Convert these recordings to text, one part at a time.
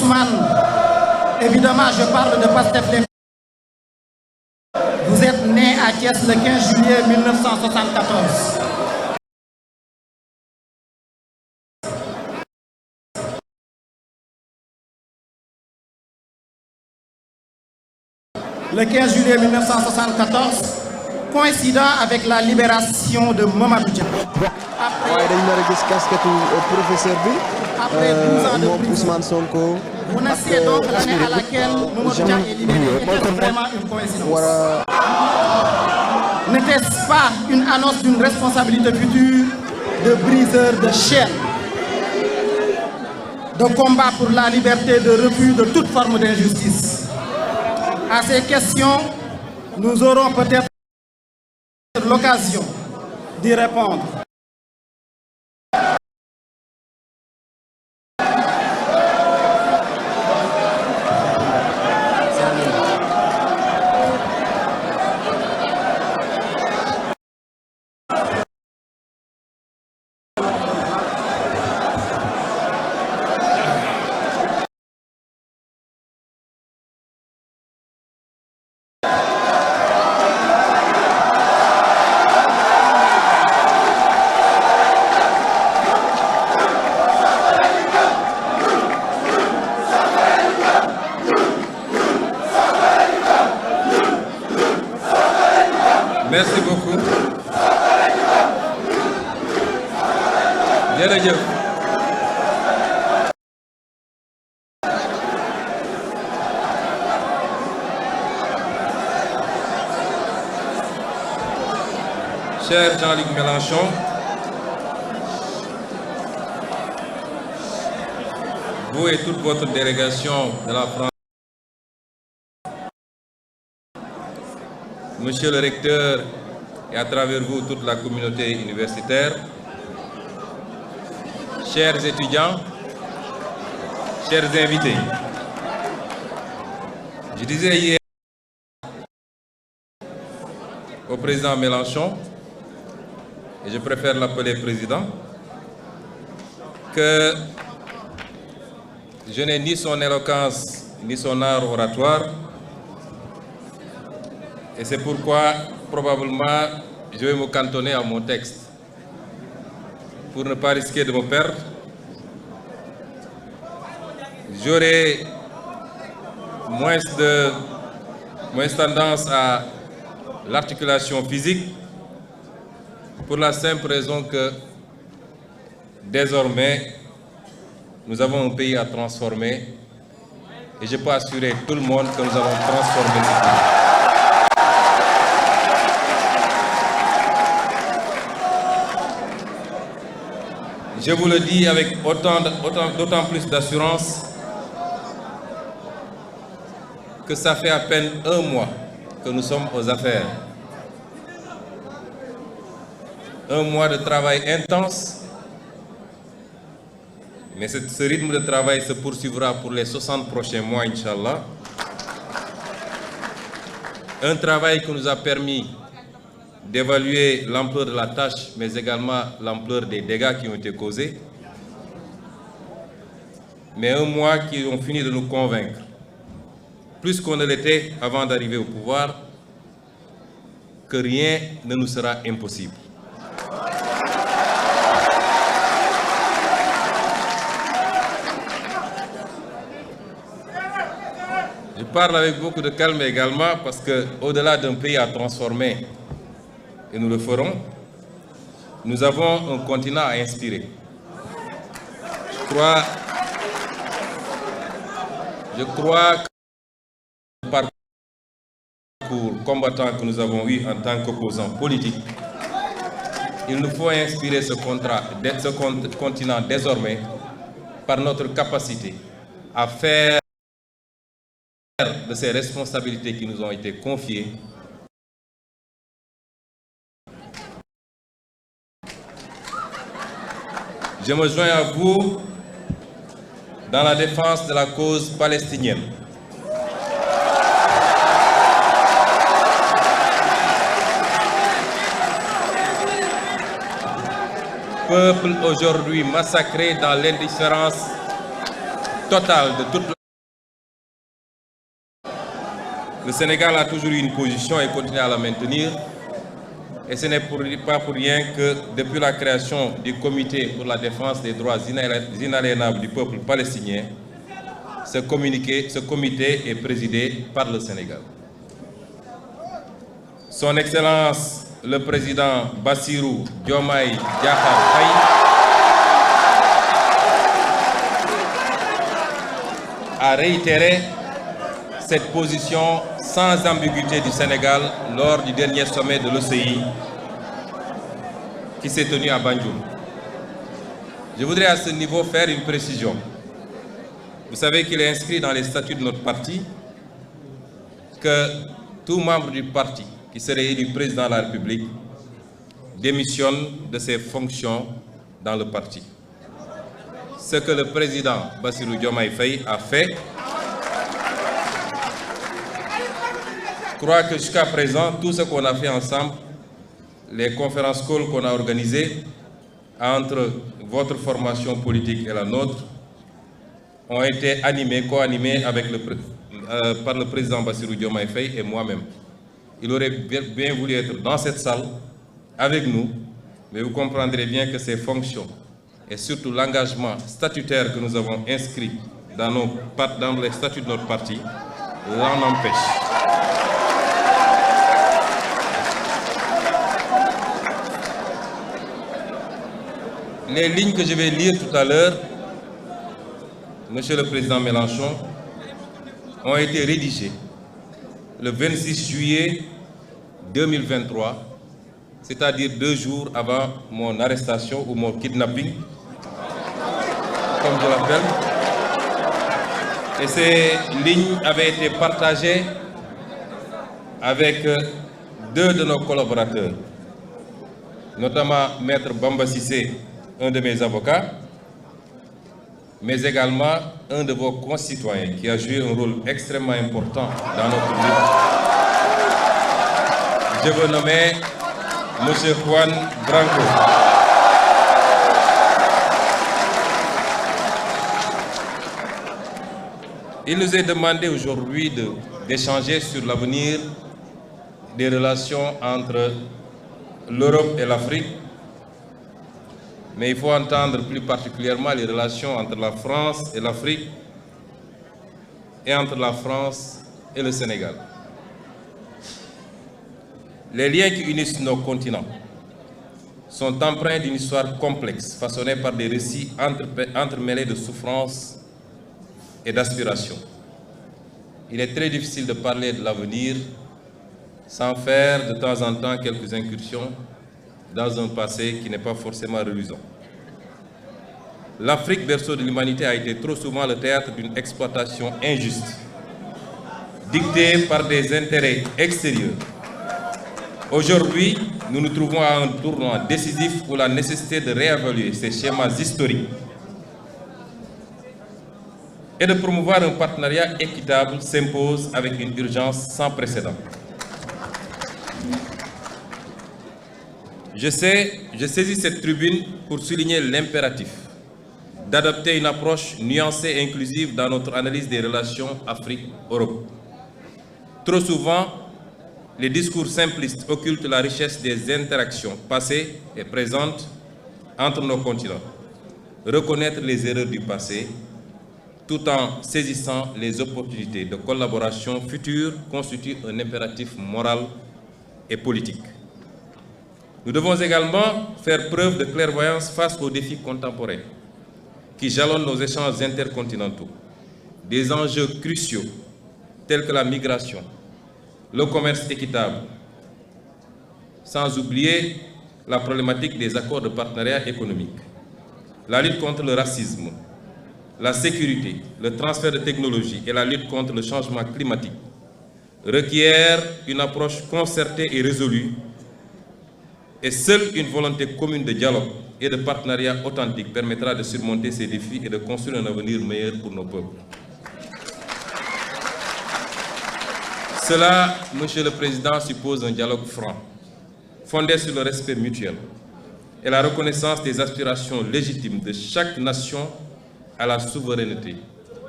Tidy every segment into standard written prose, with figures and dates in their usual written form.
Ousmane, évidemment je parle de Pastef. Vous êtes né à Thiès le 15 juillet 1974. Le 15 juillet 1974, coïncidant avec la libération de Mamadou Dia. Après 12 ans de prison, Ousmane Sonko. vous naissez donc l'année à laquelle Mamadou Dia est libéré. Était-ce vraiment une coïncidence? N'était-ce pas une annonce d'une responsabilité future de briseur de chaînes, de combat pour la liberté, de refus de toute forme d'injustice? À ces questions, nous aurons peut-être l'occasion d'y répondre. Merci beaucoup. Jërëjëf. Cher Jean-Luc Mélenchon, vous et toute votre délégation de la France, Monsieur le recteur et à travers vous toute la communauté universitaire, chers étudiants, chers invités, je disais hier au président Mélenchon, et je préfère l'appeler président, que je n'ai ni son éloquence ni son art oratoire. Et c'est pourquoi, probablement, je vais me cantonner à mon texte. Pour ne pas risquer de me perdre, j'aurai moins tendance à l'articulation physique, pour la simple raison que, désormais, nous avons un pays à transformer. Et je peux assurer tout le monde que nous allons transformer ce pays. Je vous le dis avec d'autant plus d'assurance que ça fait à peine un mois que nous sommes aux affaires. Un mois de travail intense, mais ce rythme de travail se poursuivra pour les 60 prochains mois, Inch'Allah. Un travail qui nous a permis d'évaluer l'ampleur de la tâche, mais également l'ampleur des dégâts qui ont été causés. Mais un mois qui ont fini de nous convaincre, plus qu'on ne l'était avant d'arriver au pouvoir, que rien ne nous sera impossible. Je parle avec beaucoup de calme également parce que, au-delà d'un pays à transformer, et nous le ferons, nous avons un continent à inspirer. Je crois que le parcours combattant que nous avons eu en tant qu'opposants politiques, il nous faut inspirer ce continent désormais par notre capacité à faire de ces responsabilités qui nous ont été confiées Je me joins à vous dans la défense de la cause palestinienne. Peuple aujourd'hui massacré dans l'indifférence totale de toute Le Sénégal a toujours eu une position et continue à la maintenir. Et ce n'est pas pour rien que depuis la création du Comité pour la défense des droits inaliénables du peuple palestinien, ce comité est présidé par le Sénégal. Son Excellence le Président Bassirou Diomaye Diakhar Faye a réitéré cette position sans ambiguïté du Sénégal lors du dernier sommet de l'OCI qui s'est tenu à Banjul. Je voudrais à ce niveau faire une précision. Vous savez qu'il est inscrit dans les statuts de notre parti que tout membre du parti qui serait élu président de la République démissionne de ses fonctions dans le parti. Ce que le président Bassirou Diomaye Faye a fait. Je crois que jusqu'à présent, tout ce qu'on a fait ensemble, les conférences calls qu'on a organisées entre votre formation politique et la nôtre, ont été animées, co-animées par le président Bassirou Diomaye Faye et moi-même. Il aurait bien voulu être dans cette salle avec nous, mais vous comprendrez bien que ces fonctions et surtout l'engagement statutaire que nous avons inscrit dans les statuts de notre parti l'en empêchent. Les lignes que je vais lire tout à l'heure, Monsieur le Président Mélenchon, ont été rédigées le 26 juillet 2023, c'est-à-dire 2 jours avant mon arrestation ou mon kidnapping, comme je l'appelle. Et ces lignes avaient été partagées avec 2 de nos collaborateurs, notamment Maître Bamba Sissé, un de mes avocats, mais également un de vos concitoyens qui a joué un rôle extrêmement important dans notre lutte. Je veux nommer M. Juan Branco. Il nous est demandé aujourd'hui d'échanger sur l'avenir des relations entre l'Europe et l'Afrique. Mais il faut entendre plus particulièrement les relations entre la France et l'Afrique et entre la France et le Sénégal. Les liens qui unissent nos continents sont empreints d'une histoire complexe, façonnée par des récits entremêlés de souffrances et d'aspirations. Il est très difficile de parler de l'avenir sans faire de temps en temps quelques incursions dans un passé qui n'est pas forcément reluisant. L'Afrique, berceau de l'humanité, a été trop souvent le théâtre d'une exploitation injuste, dictée par des intérêts extérieurs. Aujourd'hui, nous nous trouvons à un tournant décisif où la nécessité de réévaluer ces schémas historiques et de promouvoir un partenariat équitable s'impose avec une urgence sans précédent. Je saisis cette tribune pour souligner l'impératif d'adopter une approche nuancée et inclusive dans notre analyse des relations Afrique-Europe. Trop souvent, les discours simplistes occultent la richesse des interactions passées et présentes entre nos continents. Reconnaître les erreurs du passé, tout en saisissant les opportunités de collaboration future, constitue un impératif moral et politique. Nous devons également faire preuve de clairvoyance face aux défis contemporains qui jalonnent nos échanges intercontinentaux. Des enjeux cruciaux tels que la migration, le commerce équitable, sans oublier la problématique des accords de partenariat économique, la lutte contre le racisme, la sécurité, le transfert de technologies et la lutte contre le changement climatique requièrent une approche concertée et résolue. Et seule une volonté commune de dialogue et de partenariat authentique permettra de surmonter ces défis et de construire un avenir meilleur pour nos peuples. Cela, Monsieur le Président, suppose un dialogue franc, fondé sur le respect mutuel et la reconnaissance des aspirations légitimes de chaque nation à la souveraineté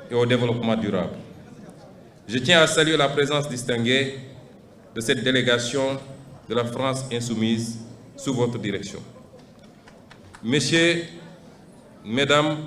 et au développement durable. Je tiens à saluer la présence distinguée de cette délégation de la France insoumise sous votre direction. Messieurs, Mesdames,